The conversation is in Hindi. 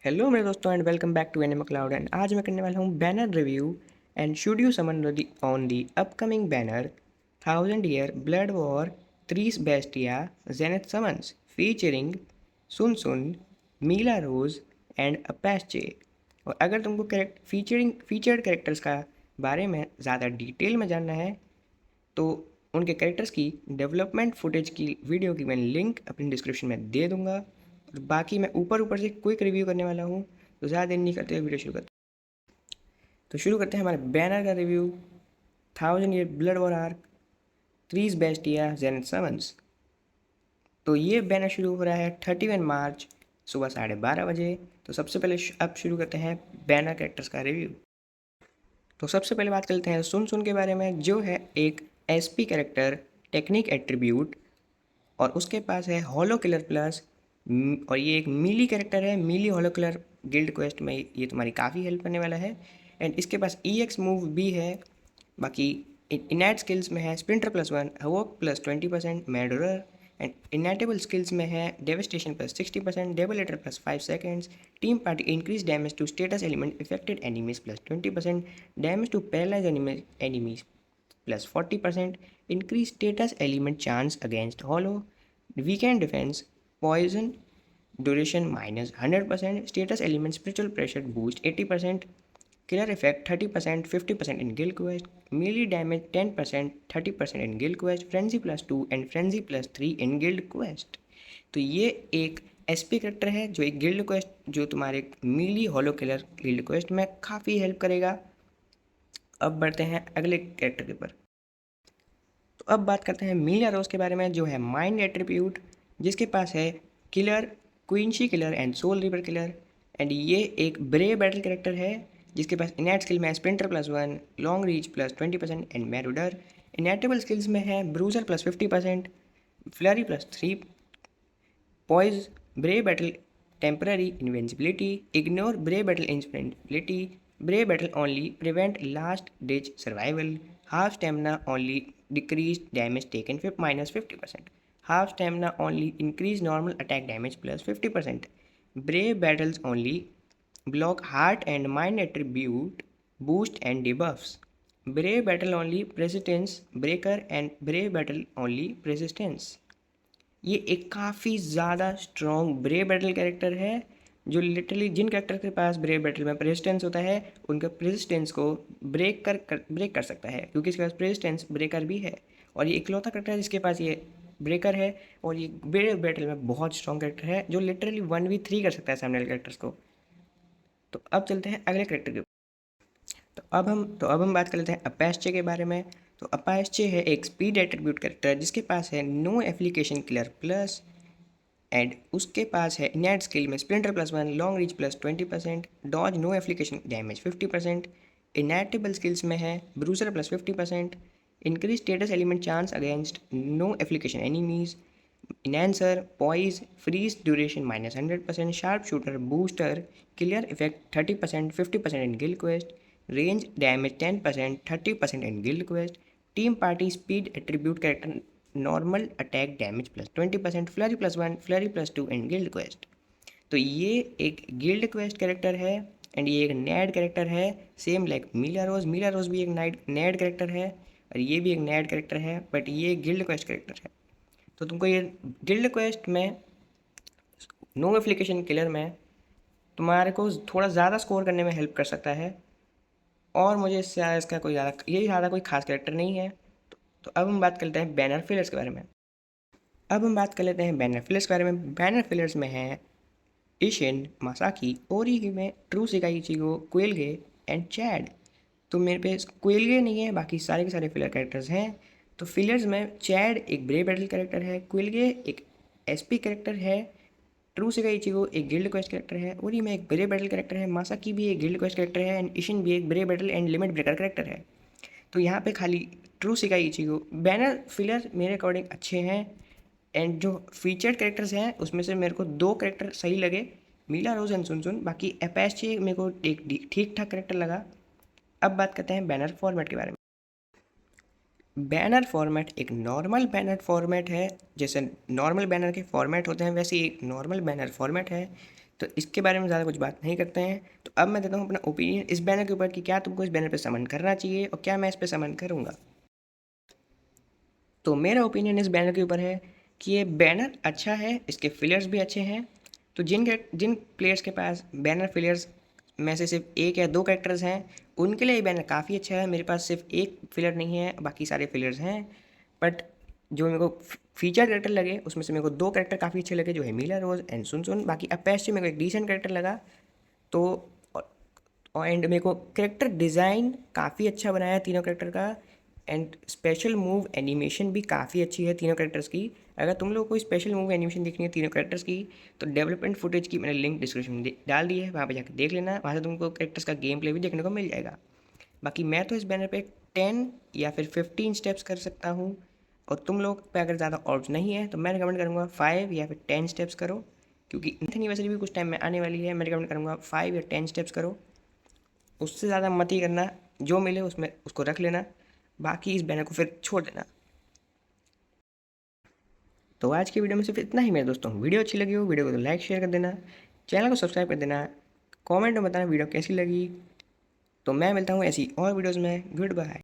हेलो मेरे दोस्तों and welcome back to Animal Cloud. And आज मैं करने वाला हूँ banner review and should you summon on the upcoming banner 1000 year blood war threes Bestia Zenith summons featuring Sung Sun Mila Rose and Apache. और अगर तुमको फीचर्ड कैरेक्टर्स का बारे में ज़्यादा डिटेल में जानना है तो उनके कैरेक्टर्स की डेवलपमेंट फुटेज की वीडियो की मैं लिंक अपनी डिस्क्रिप्शन में दे दूंगा। और बाकी मैं ऊपर ऊपर से क्विक रिव्यू करने वाला हूँ, तो ज़्यादा देर नहीं करते हुए वीडियो शुरू करते हैं। तो शुरू करते हैं हमारे बैनर का review. 1000 year blood war arc threes Bestia Zenith सेवंस। तो ये बैनर शुरू हो रहा है 31 मार्च सुबह 12:30 बजे। तो सबसे पहले अब शुरू करते हैं बैनर कैरेक्टर्स का रिव्यू। तो सबसे पहले बात करते हैं सुन सुन के बारे में, जो है एक एसपी कैरेक्टर टेक्निक एट्रीब्यूट, और उसके पास है हॉलो किलर प्लस। और ये एक मीली कैरेक्टर है। Mealy hollow killer guild quest में ये तुम्हारी काफ़ी हेल्प करने वाला है। एंड इसके पास EX मूव भी है। बाकी इनैट स्किल्स में है स्प्रिंटर +1, हवोक +20%, मैडोरर। एंड इनैटेबल स्किल्स में है डेविस्टेशन +60%, डेबलेटर +5 seconds, team party increase damage to status element affected enemies +20%, damage to paralyse enemies +40%, increase status element chance against hollow, weaken defense, poison duration -100%, status element spiritual pressure boost 80%, killer effect 30%, 50% in guild quest, melee damage 10%, 30% in guild quest, frenzy +2 and frenzy +3 in guild quest। तो ये एक SP करेक्टर है जो एक गिल्ड क्वेस्ट जो तुम्हारे mealy hollow killer guild quest में काफ़ी हेल्प करेगा। अब बढ़ते हैं अगले कैरेक्टर के ऊपर। तो अब बात करते हैं मीलिया रोज के बारे में, जो है माइंड एट्रीब्यूट, जिसके पास है killer, Quincy killer and soul रिवर किलर। एंड ये एक ब्रेव बैटल कैरेक्टर है जिसके पास इनैट स्किल में है sprinter +1, long reach +20% and marauder. Inheritable skills में है bruiser +50%, flurry +3, poise, brave battle temporary invincibility, ignore brave battle invincibility, brave battle only prevent last ditch survival, half stamina only decrease damage taken -50%, half stamina only increase normal attack damage +50%, brave battles only block heart and mind attribute boost and debuffs, brave battle only persistence breaker and brave battle only persistence। ये एक काफ़ी ज़्यादा स्ट्रॉन्ग ब्रेव बैटल कैरेक्टर है, जो लिटरली जिन कैरेक्टर के पास ब्रेव बैटल में प्रेजिस्टेंस होता है उनका प्रेजिस्टेंस को ब्रेक कर सकता है, क्योंकि इसके पास प्रेजिस्टेंस ब्रेकर भी है। और ये इकलौता कैरेक्टर है जिसके पास ये ब्रेकर है। और ये ब्रेव बैटल में बहुत स्ट्रॉन्ग कैरेक्टर है जो लिटरली 1v3 कर सकता है सामने वाले कैरेक्टर्स को। तो अब चलते हैं अगले कैरेक्टर के। तो अब हम बात कर लेते हैं अपाचे के बारे में। तो अपाचे है एक स्पीड एट्रीब्यूट कैरेक्टर जिसके पास है no application killer plus. And उसके पास है इनैट स्किल में splinter +1, long reach +20%, dodge no application damage 50%। Inheritable skills में है bruiser +50%, increase status element chance against no application enemies, enhancer, poise, freeze duration -100%, sharp shooter, booster, clear effect 30%, 50% in guild quest, range damage 10%, 30% in guild quest, team party speed attribute character normal attack damage +20%, flurry +1, flurry +2 and guild quest. तो ये एक गिल्ड क्वेस्ट कैरेक्टर है एंड ये एक नैड कैरेक्टर है, सेम लाइक मीला रोज। मीला रोज भी एक नैड कैरेक्टर है और ये भी एक नैड कैरेक्टर है, बट ये गिल्ड क्वेस्ट कैरेक्टर है। तो तुमको ये गिल्ड क्वेस्ट में नो एप्लीकेशन किलर में तुम्हारे को थोड़ा ज़्यादा स्कोर करने में हेल्प कर सकता है। और मुझे इससे ज़्यादा इसका कोई ज़्यादा कोई खास कैरेक्टर नहीं है। तो अब हम बात करते हैं बैनर फिलर्स के बारे में। अब हम बात कर लेते हैं बैनर फिलर्स के बारे में। बैनर फिलर्स में है इशिन, Masaki, ओरीहिमे, true सेकाई Ichigo, क्वेलगे and Chad. तो मेरे पे क्वेलगे नहीं है, बाकी सारे के सारे फिलर कैरेक्टर्स हैं। तो फिलर्स में चैड एक ब्रेव बैटल कैरेक्टर है, क्वेलगे एक SP कैरेक्टर है, ट्रू सेकाई इचिगो एक गिल्ड क्वेस्ट कैरेक्टर है, ओरीहिमे एक ब्रेव बैटल कैरेक्टर है, मासाकी भी एक गिल्ड क्वेस्ट कैरेक्टर है एंड इशिन भी एक brave battle and limit breaker character है। तो यहाँ पे खाली ट्रू सेकाई इचिगो बैनर फिलर मेरे अकॉर्डिंग अच्छे हैं। एंड जो फीचर्ड कैरेक्टर्स हैं उसमें से मेरे को 2 कैरेक्टर सही लगे, मीला रोज एंड सुन सुन। बाकी अपाचे मेरे को एक ठीक ठाक कैरेक्टर लगा। अब बात करते हैं बैनर फॉर्मेट के बारे में। बैनर फॉर्मेट एक नॉर्मल बैनर फॉर्मेट है, जैसे नॉर्मल बैनर के फॉर्मेट होते हैं वैसे एक नॉर्मल बैनर फॉर्मेट है। तो इसके बारे में ज़्यादा कुछ बात नहीं करते हैं। तो अब मैं देता हूँ अपना ओपिनियन इस बैनर के ऊपर कि क्या तुमको इस बैनर पे समन करना चाहिए और क्या मैं इस पे समन करूँगा। तो मेरा ओपिनियन इस बैनर के ऊपर है कि ये बैनर अच्छा है, इसके फिलर्स भी अच्छे हैं। तो जिन प्लेयर्स के पास बैनर फिलर्स में से सिर्फ एक या दो कैरेक्टर्स हैं, उनके लिए ये बैनर काफ़ी अच्छा है। मेरे पास सिर्फ एक फिलर नहीं है, बाकी सारे फिलर्स हैं। बट जो मेरे को फीचर कैरेक्टर लगे उसमें से मेरे को दो कैरेक्टर काफ़ी अच्छे लगे, जो है मीला रोज एंड सुन सुन। बाकी अपेस्ट मेरे को एक डिसेंट कैरेक्टर लगा। तो एंड मेरे को कैरेक्टर डिज़ाइन काफ़ी अच्छा बनाया है तीनों कैरेक्टर का। एंड स्पेशल मूव एनिमेशन भी काफ़ी अच्छी है तीनों कैरेक्टर्स की। अगर तुम लोग को स्पेशल मूव एनिमेशन देखनी है तीनों कैरेक्टर्स की, तो डेवलपमेंट फुटेज की मैंने लिंक डिस्क्रिप्शन में डाल दी है, वहाँ पे जाकर देख लेना। वहाँ से तुमको कैरेक्टर्स का गेम प्ले भी देखने को मिल जाएगा। बाकी मैं तो इस बैनर पे 10 या फिर 15 स्टेप्स कर सकता हूँ। और तुम लोग पे अगर ज़्यादा ऑर्ड्स नहीं है तो मैं रिकमेंड करूँगा 5 या फिर 10 स्टेप्स करो, क्योंकि एनिवर्सरी भी कुछ टाइम में आने वाली है। मैं रिकमेंड करूँगा 5 या 10 स्टेप्स करो, उससे ज़्यादा मत ही करना। जो मिले उसमें उसको रख लेना, बाकी इस बैनर को फिर छोड़ देना। तो आज की वीडियो में सिर्फ इतना ही मेरे दोस्तों। वीडियो अच्छी लगी हो वीडियो को तो लाइक शेयर कर देना, चैनल को सब्सक्राइब कर देना, कमेंट में बताना वीडियो कैसी लगी। तो मैं मिलता हूँ ऐसी और वीडियोज़ में। Good bye.